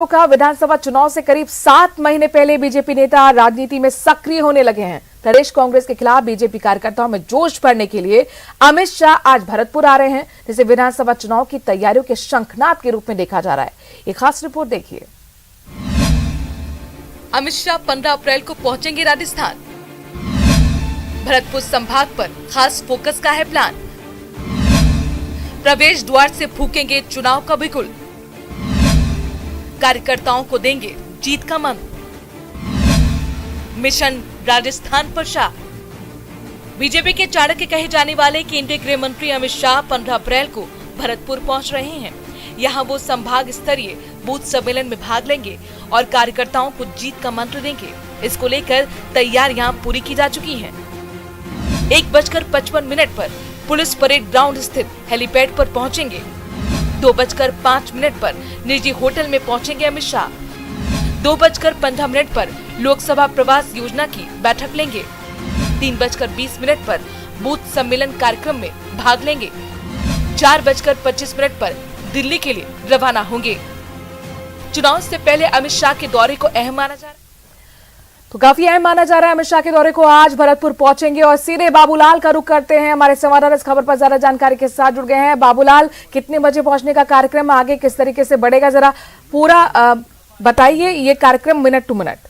का विधानसभा चुनाव से करीब 7 महीने पहले बीजेपी नेता राजनीति में सक्रिय होने लगे हैं। प्रदेश कांग्रेस के खिलाफ बीजेपी कार्यकर्ताओं में जोश भरने के लिए अमित शाह आज भरतपुर आ रहे हैं, जिसे विधानसभा चुनाव की तैयारियों के शंखनाद के रूप में देखा जा रहा है। एक खास रिपोर्ट देखिए। अमित शाह 15 अप्रैल को पहुंचेंगे राजस्थान। भरतपुर संभाग पर खास फोकस का है प्लान। प्रवेश द्वार से फूकेंगे चुनाव का बिगुल। कार्यकर्ताओं को देंगे जीत का मंत्र। मिशन राजस्थान पर शाह। बीजेपी के चाणक्य कहे जाने वाले केंद्रीय गृह मंत्री अमित शाह 15 अप्रैल को भरतपुर पहुंच रहे हैं। यहां वो संभाग स्तरीय बूथ सम्मेलन में भाग लेंगे और कार्यकर्ताओं को जीत का मंत्र देंगे। इसको लेकर तैयारियां पूरी की जा चुकी हैं। 1:55 पर पुलिस परेड ग्राउंड स्थित हेलीपैड पर पहुंचेंगे। 2:05 पर निजी होटल में पहुंचेंगे अमित शाह। 2:15 पर लोकसभा प्रवास योजना की बैठक लेंगे। 3:20 पर बूथ सम्मेलन कार्यक्रम में भाग लेंगे। 4:25 पर दिल्ली के लिए रवाना होंगे। चुनाव से पहले अमित शाह के दौरे को अहम माना जा रहा है। तो काफी अहम माना जा रहा है अमित शाह के दौरे को। आज भरतपुर पहुंचेंगे और सीधे बाबूलाल का रुख करते हैं। हमारे संवाददाता इस खबर पर ज्यादा जानकारी के साथ जुड़ गए हैं। बाबूलाल, कितने बजे पहुंचने का कार्यक्रम, आगे किस तरीके से बढ़ेगा, जरा पूरा बताइए ये कार्यक्रम मिनट टू मिनट।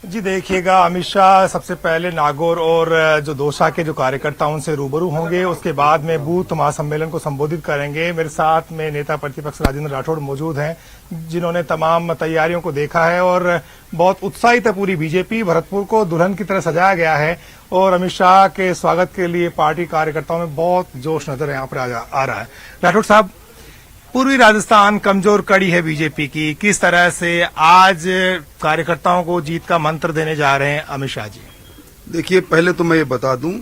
जी देखिएगा, अमित शाह सबसे पहले नागौर और जो दौसा के जो कार्यकर्ता उनसे रूबरू होंगे, उसके बाद में बूथ महासम्मेलन को संबोधित करेंगे। मेरे साथ में नेता प्रतिपक्ष राजेंद्र राठौड़ मौजूद हैं, जिन्होंने तमाम तैयारियों को देखा है और बहुत उत्साहित है पूरी बीजेपी। भरतपुर को दुल्हन की तरह सजाया गया है और अमित शाह के स्वागत के लिए पार्टी कार्यकर्ताओं में बहुत जोश नजर यहाँ पर आ रहा है। राठौड़ साहब, पूर्वी राजस्थान कमजोर कड़ी है बीजेपी की, किस तरह से आज कार्यकर्ताओं को जीत का मंत्र देने जा रहे हैं अमित शाह जी? देखिए, पहले तो मैं ये बता दूं,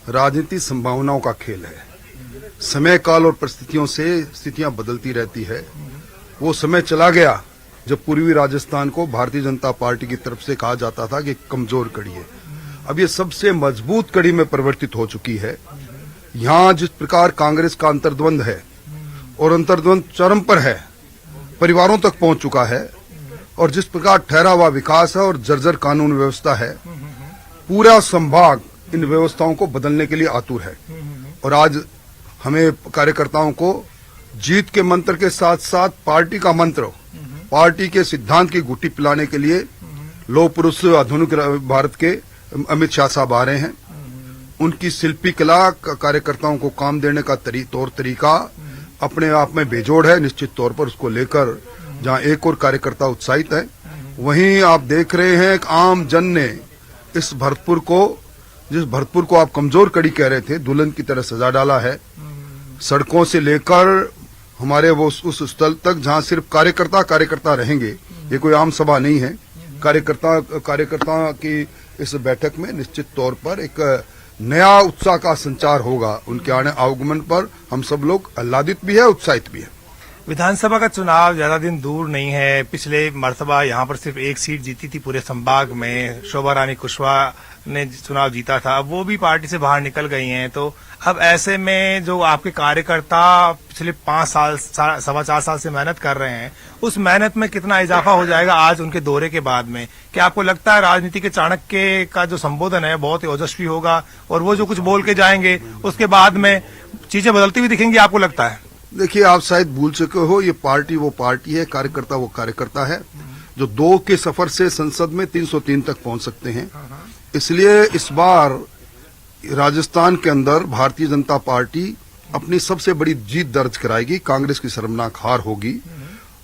राजनीति संभावनाओं का खेल है। समय काल और परिस्थितियों से स्थितियां बदलती रहती है। वो समय चला गया जब पूर्वी राजस्थान को भारतीय जनता पार्टी की तरफ से कहा जाता था कि कमजोर कड़ी है। अब ये सबसे मजबूत कड़ी में परिवर्तित हो चुकी है। यहाँ जिस प्रकार कांग्रेस का अंतर्द्वंद है और अंतर्द्वंद चरम पर है, परिवारों तक पहुंच चुका है, और जिस प्रकार ठहरा हुआ विकास है और जर्जर कानून व्यवस्था है, पूरा संभाग इन व्यवस्थाओं को बदलने के लिए आतुर है। और आज हमें कार्यकर्ताओं को जीत के मंत्र के साथ साथ पार्टी का मंत्र, पार्टी के सिद्धांत की गुट्टी पिलाने के लिए लौह पुरुष आधुनिक भारत के अमित शाह साहब आ रहे हैं। उनकी शिल्पी कला कार्यकर्ताओं को काम देने का तौर तरीका अपने आप में बेजोड़ है। निश्चित तौर पर उसको लेकर जहां एक और कार्यकर्ता उत्साहित है, वहीं आप देख रहे हैं कि आम जन ने इस भरतपुर को, जिस भरतपुर को आप कमजोर कड़ी कह रहे थे, दुल्हन की तरह सजा डाला है। सड़कों से लेकर हमारे वो उस स्थल तक जहां सिर्फ कार्यकर्ता रहेंगे। ये कोई आम सभा नहीं है। कार्यकर्ता की इस बैठक में निश्चित तौर पर एक नया उत्साह का संचार होगा। उनके आगमन पर हम सब लोग आह्लादित भी है, उत्साहित भी है। विधानसभा का चुनाव ज्यादा दिन दूर नहीं है। पिछले मर्तबा यहाँ पर सिर्फ एक सीट जीती थी पूरे संभाग में, शोभा रानी कुशवाहा ने चुनाव जीता था। अब वो भी पार्टी से बाहर निकल गई हैं। तो अब ऐसे में जो आपके कार्यकर्ता पिछले 5 साल 4.25 साल से मेहनत कर रहे हैं, उस मेहनत में कितना इजाफा हो जाएगा आज उनके दौरे के बाद में? क्या आपको लगता है राजनीति के चाणक्य का जो संबोधन है बहुत ही ओजस्वी होगा और वो जो कुछ बोल के जाएंगे उसके बाद में चीजें बदलती हुई दिखेंगी, आपको लगता है? देखिए, आप शायद भूल चुके हो, ये पार्टी वो पार्टी है, कार्यकर्ता वो कार्यकर्ता है, जो 2 के सफर से संसद में 303 तक पहुंच सकते हैं। इसलिए इस बार राजस्थान के अंदर भारतीय जनता पार्टी अपनी सबसे बड़ी जीत दर्ज कराएगी। कांग्रेस की शर्मनाक हार होगी।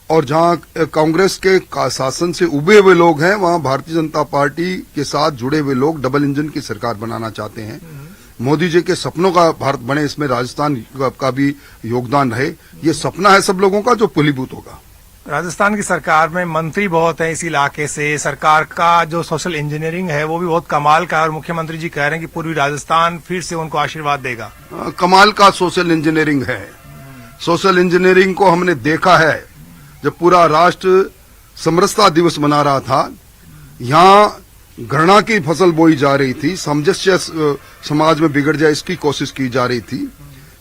और जहां कांग्रेस के शासन से उबे हुए लोग हैं, वहां भारतीय जनता पार्टी के साथ जुड़े हुए लोग डबल इंजन की सरकार बनाना चाहते हैं। मोदी जी के सपनों का भारत बने, इसमें राजस्थान का भी योगदान रहे। ये सपना है सब लोगों का जो फलीभूत होगा। राजस्थान की सरकार में मंत्री बहुत हैं इस इलाके से। सरकार का जो सोशल इंजीनियरिंग है वो भी बहुत कमाल का है और मुख्यमंत्री जी कह रहे हैं कि पूर्वी राजस्थान फिर से उनको आशीर्वाद देगा। कमाल का सोशल इंजीनियरिंग है। सोशल इंजीनियरिंग को हमने देखा है जब पूरा राष्ट्र समरसता दिवस मना रहा था। यहाँ घृणा की फसल बोई जा रही थी, सामंजस्य समाज में बिगड़ जाए इसकी कोशिश की जा रही थी।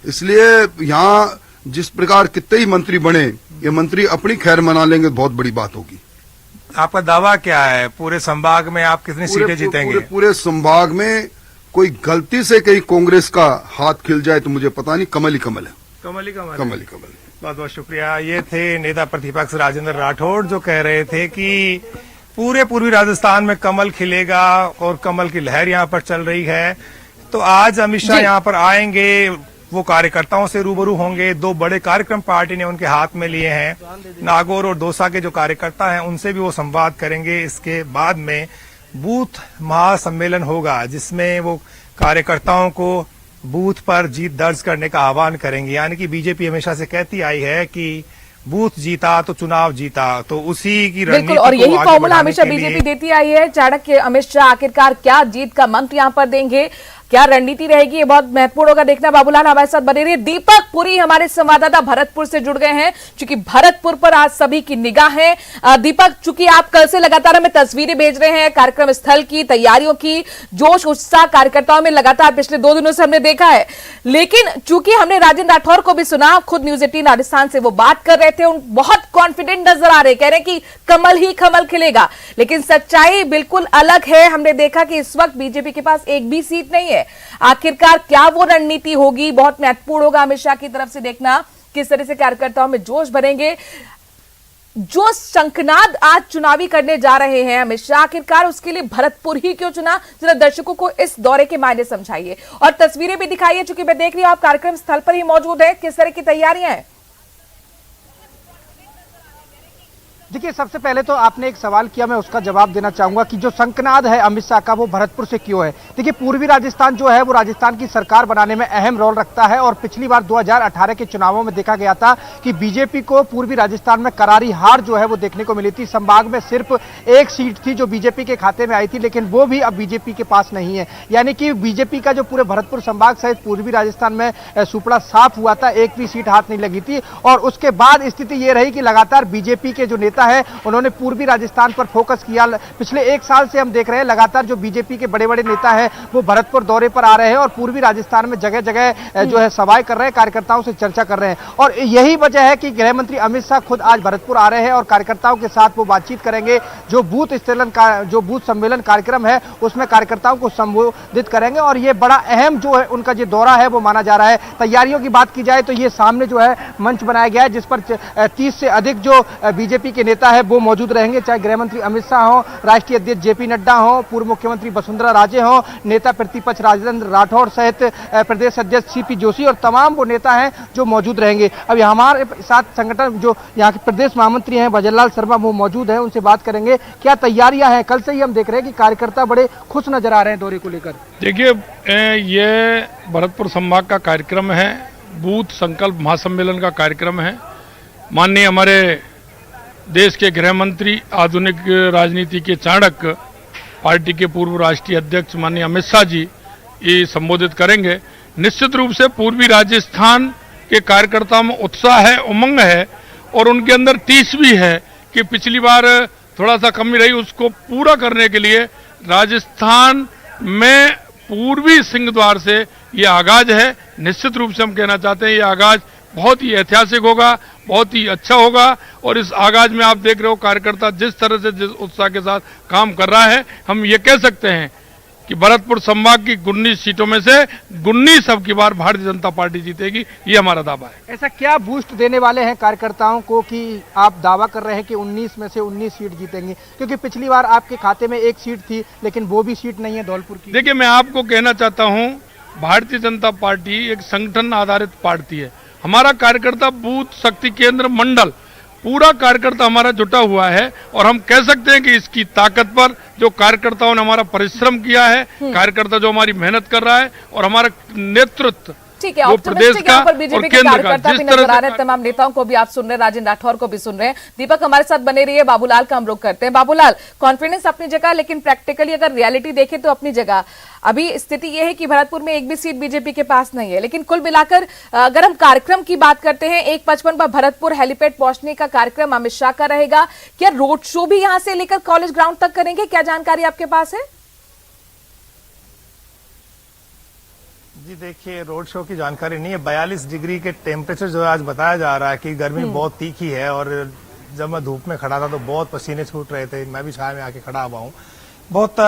इसलिए यहाँ जिस प्रकार कितने ही मंत्री बने, ये मंत्री अपनी खैर मना लेंगे तो बहुत बड़ी बात होगी। आपका दावा क्या है? पूरे संभाग में आप कितनी सीटें जीतेंगे? पूरे संभाग में कोई गलती से कहीं कांग्रेस का हाथ खिल जाए तो मुझे पता नहीं, कमल ही कमल है। कमल ही कमल। कमल ही कमल। बहुत बहुत शुक्रिया। ये थे नेता प्रतिपक्ष राजेंद्र राठौड़ जो कह रहे थे कि पूरे पूर्वी राजस्थान में कमल खिलेगा और कमल की लहर यहाँ पर चल रही है। तो आज अमित शाह यहाँ पर आएंगे, वो कार्यकर्ताओं से रूबरू होंगे। 2 बड़े कार्यक्रम पार्टी ने उनके हाथ में लिए हैं। नागौर और दौसा के जो कार्यकर्ता हैं उनसे भी वो संवाद करेंगे। इसके बाद में बूथ महासम्मेलन होगा जिसमें वो कार्यकर्ताओं को बूथ पर जीत दर्ज करने का आह्वान करेंगे। यानी कि बीजेपी हमेशा से कहती आई है कि बूथ जीता तो चुनाव जीता, तो उसी की बिल्कुल, और यही फॉर्मूला हमेशा बीजेपी देती आई है। चाणक्य अमित शाह आखिरकार क्या जीत का मंत्र यहां पर देंगे, क्या रणनीति रहेगी, ये बहुत महत्वपूर्ण होगा देखना। बाबूलाल हमारे साथ बने रहिए। दीपक पुरी हमारे संवाददाता भरतपुर से जुड़ गए हैं, क्योंकि भरतपुर पर आज सभी की निगाह है। दीपक, चूंकि आप कल से लगातार हमें तस्वीरें भेज रहे हैं कार्यक्रम स्थल की, तैयारियों की, जोश उत्साह कार्यकर्ताओं में लगातार पिछले 2 दिनों से हमने देखा है, लेकिन चूंकि हमने राजेंद्र राठौर को भी सुना, खुद न्यूज 18 राजस्थान से वो बात कर रहे थे, उन बहुत कॉन्फिडेंट नजर आ रहे, कह रहे कि कमल ही कमल खिलेगा, लेकिन सच्चाई बिल्कुल अलग है। हमने देखा कि इस वक्त बीजेपी के पास एक भी सीट नहीं है। आखिरकार क्या वो रणनीति होगी, बहुत महत्वपूर्ण होगा अमित शाह की तरफ से देखना किस तरह से कार्यकर्ताओं में जोश भरेंगे। जो शंखनाद आज चुनावी करने जा रहे हैं अमित शाह, आखिरकार उसके लिए भरतपुर ही क्यों चुना? जरा दर्शकों को इस दौरे के मायने समझाइए और तस्वीरें भी दिखाइए, चूंकि मैं देख रही हूं आप कार्यक्रम स्थल पर ही मौजूद है। किस तरह की तैयारियां हैं? देखिए, सबसे पहले तो आपने एक सवाल किया, मैं उसका जवाब देना चाहूंगा कि जो शंखनाद है अमित शाह का वो भरतपुर से क्यों है। देखिए, पूर्वी राजस्थान जो है वो राजस्थान की सरकार बनाने में अहम रोल रखता है और पिछली बार 2018 के चुनावों में देखा गया था कि बीजेपी को पूर्वी राजस्थान में करारी हार जो है वो देखने को मिली थी। संभाग में सिर्फ 1 सीट थी जो बीजेपी के खाते में आई थी, लेकिन वो भी अब बीजेपी के पास नहीं है। यानी कि बीजेपी का जो पूरे भरतपुर संभाग सहित पूर्वी राजस्थान में सुपड़ा साफ हुआ था, एक भी सीट हाथ नहीं लगी थी। और उसके बाद स्थिति ये रही कि लगातार बीजेपी के जो नेता है उन्होंने पूर्वी राजस्थान पर फोकस किया। पिछले 1 साल से हम देख रहे हैं लगातार जो बीजेपी के बड़े बड़े नेता हैं वो भरतपुर दौरे पर आ रहे हैं और पूर्वी राजस्थान में जगह जगह जो है सभाएं कर रहे हैं, कार्यकर्ताओं से चर्चा कर रहे हैं। और यही वजह है कि गृह मंत्री अमित शाह खुद आज भरतपुर आ रहे हैं और कार्यकर्ताओं के साथ वो बातचीत करेंगे। जो बूथ सम्मेलन कार्यक्रम है उसमें कार्यकर्ताओं को संबोधित करेंगे और ये बड़ा अहम जो है उनका जो दौरा है वो माना जा रहा है। तैयारियों की बात की जाए तो ये सामने जो है मंच बनाया गया है जिस पर 30 से अधिक जो बीजेपी के नेता है वो मौजूद रहेंगे, चाहे गृह मंत्री अमित शाह हो, राष्ट्रीय अध्यक्ष जेपी नड्डा हो, पूर्व मुख्यमंत्री वसुंधरा राजे हो, नेता प्रतिपक्ष राजेंद्र राठौड़ सहित प्रदेश अध्यक्ष सीपी जोशी और तमाम वो नेता हैं जो मौजूद रहेंगे। अभी हमारे साथ संगठन जो यहाँ के प्रदेश महामंत्री हैं भजनलाल शर्मा वो मौजूद हैं, उनसे बात करेंगे क्या तैयारियां हैं। कल से ही हम देख रहे हैं कि कार्यकर्ता बड़े खुश नजर आ रहे हैं दौरे को लेकर। देखिए, ये भरतपुर संभाग का कार्यक्रम है, बूथ संकल्प महासम्मेलन का कार्यक्रम है। माननीय हमारे देश के गृह मंत्री, आधुनिक राजनीति के चाणक्य, पार्टी के पूर्व राष्ट्रीय अध्यक्ष माननीय अमित शाह जी ये संबोधित करेंगे। निश्चित रूप से पूर्वी राजस्थान के कार्यकर्ताओं में उत्साह है, उमंग है और उनके अंदर टीस भी है कि पिछली बार थोड़ा सा कमी रही, उसको पूरा करने के लिए राजस्थान में पूर्वी सिंह द्वार से ये आगाज है। निश्चित रूप से हम कहना चाहते हैं ये आगाज बहुत ही ऐतिहासिक होगा, बहुत ही अच्छा होगा और इस आगाज में आप देख रहे हो कार्यकर्ता जिस तरह से जिस उत्साह के साथ काम कर रहा है, हम ये कह सकते हैं कि भरतपुर संभाग की 19 सीटों में से 19 अब की बार भारतीय जनता पार्टी जीतेगी, ये हमारा दावा है। ऐसा क्या बूस्ट देने वाले हैं कार्यकर्ताओं को कि आप दावा कर रहे हैं कि 19 में से 19 सीट जीतेंगे? क्योंकि पिछली बार आपके खाते में 1 सीट थी लेकिन वो भी सीट नहीं है धौलपुर की। देखिए, मैं आपको कहना चाहता हूँ भारतीय जनता पार्टी एक संगठन आधारित पार्टी है। हमारा कार्यकर्ता बूथ शक्ति केंद्र मंडल पूरा कार्यकर्ता हमारा जुटा हुआ है और हम कह सकते हैं कि इसकी ताकत पर जो कार्यकर्ताओं ने हमारा परिश्रम किया है, कार्यकर्ता जो हमारी मेहनत कर रहा है और हमारा नेतृत्व ठीक है, वो प्रदेश का और बीजेपी के केंद्र का कार्यकर्ता भी नजर आ रहे हैं। तमाम नेताओं को भी आप सुन रहे हैं, राजेंद्र राठौर को भी सुन रहे हैं। दीपक हमारे साथ बने रहिए, बाबूलाल का हम रुख करते हैं। बाबूलाल, कॉन्फिडेंस अपनी जगह, लेकिन प्रैक्टिकली अगर रियलिटी देखें तो अपनी जगह अभी स्थिति यह है कि भरतपुर में एक भी सीट बीजेपी के पास नहीं है। लेकिन कुल मिलाकर अगर हम कार्यक्रम की बात करते हैं, 1:55 पर भरतपुर हेलीपैड पहुंचने का कार्यक्रम अमित शाह का रहेगा। क्या रोड शो भी यहां से लेकर कॉलेज ग्राउंड तक करेंगे? क्या जानकारी आपके पास है? जी देखिए, रोड शो की जानकारी नहीं है। 42 डिग्री के टेम्परेचर जो है आज बताया जा रहा है कि गर्मी बहुत तीखी है, और जब मैं धूप में खड़ा था तो बहुत पसीने छूट रहे थे। मैं भी छाया में आके खड़ा हुआ हूँ। बहुत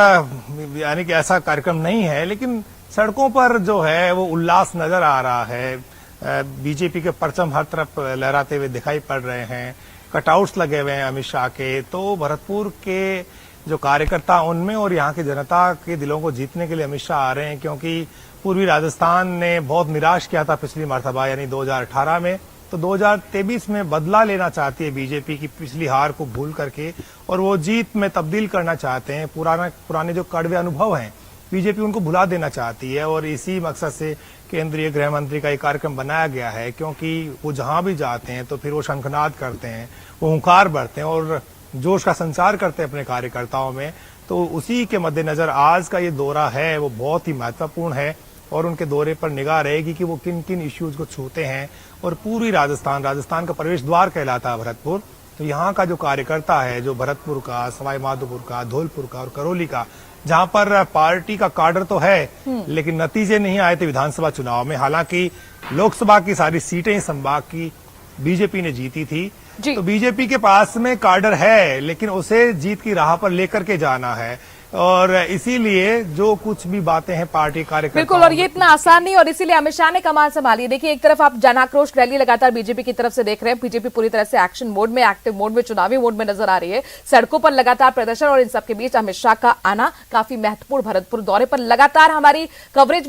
यानी कि ऐसा कार्यक्रम नहीं है, लेकिन सड़कों पर जो है वो उल्लास नजर आ रहा है। बीजेपी के परचम हर तरफ लहराते हुए दिखाई पड़ रहे हैं। कटआउट्स लगे हुए हैं अमित शाह के। तो भरतपुर के जो कार्यकर्ता उनमें और यहाँ की जनता के दिलों को जीतने के लिए अमित शाह आ रहे हैं, क्योंकि पूर्वी राजस्थान ने बहुत निराश किया था पिछली मर्तबा यानी 2018 में। तो 2023 में बदला लेना चाहती है बीजेपी की पिछली हार को भूल करके, और वो जीत में तब्दील करना चाहते हैं। पुराने जो कड़वे अनुभव हैं बीजेपी उनको भुला देना चाहती है, और इसी मकसद से केंद्रीय गृह मंत्री का एक कार्यक्रम बनाया गया है। क्योंकि वो जहां भी जाते हैं तो फिर वो शंखनाद करते हैं, वो हुंकार भरते हैं और जोश का संचार करते हैं अपने कार्यकर्ताओं में। तो उसी के मद्देनजर आज का ये दौरा है वो बहुत ही महत्वपूर्ण है, और उनके दौरे पर निगाह रहेगी कि वो किन किन इश्यूज को छूते हैं। और पूरी राजस्थान का प्रवेश द्वार कहलाता है भरतपुर। तो यहाँ का जो कार्यकर्ता है, जो भरतपुर का, सवाई माधोपुर का, धौलपुर का और करौली का, जहां पर पार्टी का काडर तो है लेकिन नतीजे नहीं आए थे विधानसभा चुनाव में। हालांकि लोकसभा की सारी सीटें संभाग की बीजेपी ने जीती थी। तो बीजेपी के पास में काडर है, लेकिन उसे जीत की राह पर लेकर के जाना है, और इसीलिए जो कुछ भी बातें हैं पार्टी कार्यकर्ता। बिल्कुल, और ये इतना आसान नहीं, और इसीलिए अमित शाह ने कमान संभाली है। देखिए, एक तरफ आप जन आक्रोश रैली लगातार बीजेपी की तरफ से देख रहे हैं। बीजेपी पूरी तरह से एक्शन मोड में, एक्टिव मोड में, चुनावी मोड में नजर आ रही है। सड़कों पर लगातार प्रदर्शन, और इन सबके बीच अमित शाह का आना काफी महत्वपूर्ण। भरतपुर दौरे पर लगातार हमारी कवरेज